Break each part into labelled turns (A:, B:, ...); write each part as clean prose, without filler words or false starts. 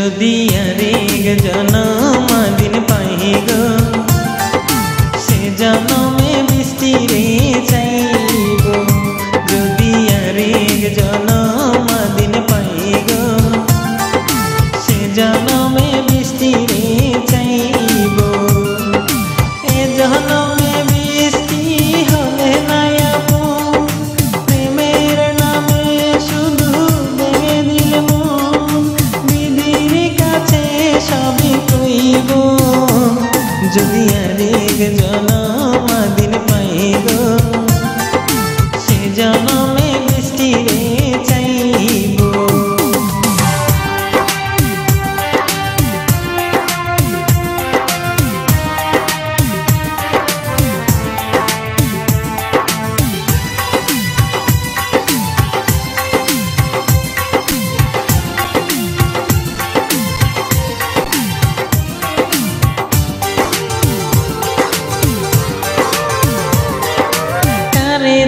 A: যদি আরেক জনম দিন পাই গো সে জনমে বৃষ্টি রে চাইব যদি আরেক জনম দিন পাই গো সে জনমে বৃষ্টি রে চাইব এ জনমে বৃষ্টি হলে না প্রেমের নামে শুধু ভেঙে দিল মন বিধির কাছে সবই কইব যদি আরেক জনম দিন পাই গো সে জনমে বৃষ্টি রে চাইব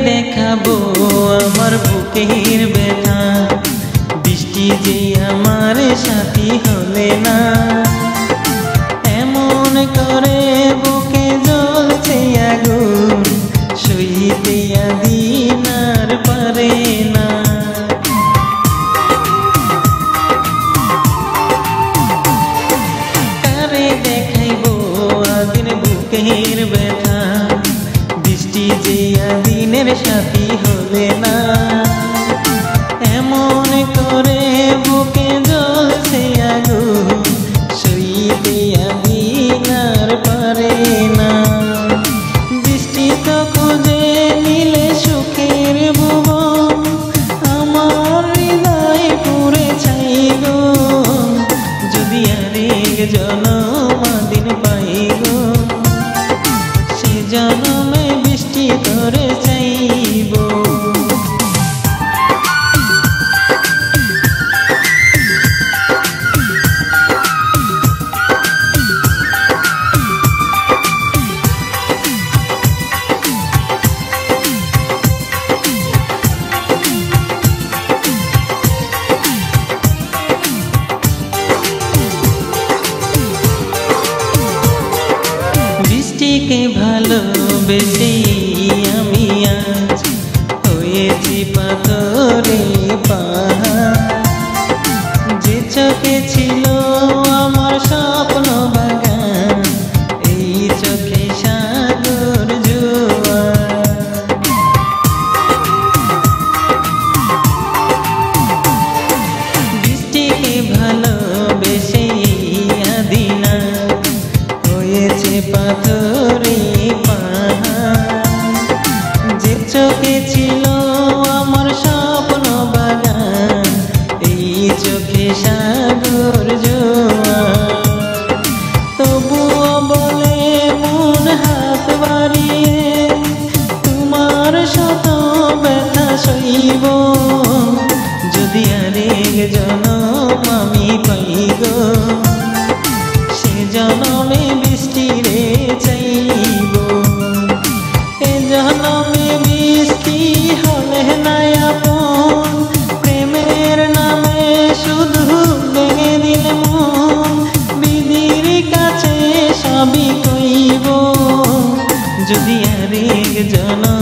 A: দেখাবো আমার বুকের ব্যথা বৃষ্টি যে আমার সাথী হলে না এমন করে বুকে জ্বলছে আগুন সইতে দিন আর পারে না কারে দেখাইবো আদিন বুকের ব্যথা বৃষ্টি যে দিনের সাথী হলে না এমন করে বুকে জ্বলছে আগুন সইতে দিন আর পারে না বৃষ্টি তো খুঁজে নিলে সুখের ভুবন আমার হৃদয় পুরে ছাই গো যদি আরেক জনম দিন পাই গো সে জনমে বৃষ্টি করে চাইব বৃষ্টিকে ভালোবেসে আমি আজ হয়েছি পাথরে পাহাড় যে চোখে ছিল আমার স্বপ্ন বাগান এই চোখে সাগর জোয়ার বৃষ্টিকে ভালোবেসে আদিনা হয়েছে পাথরে যে চোখে ছিল আমার স্বপ্ন বাগান এই চোখে সাগর জোয়ার তবুও বলে মন হাত বাড়িয়ে তোমার শত ব্যথা সইব যদি আরেক জনম আমি পাই গো সে জনমে বৃষ্টি রে চাইব এ জনমে বৃষ্টি হলে না আপন প্রেমের নামে শুধু ভেঙে দিল মন বিধির কাছে সবই কইব যদি আরেক জনম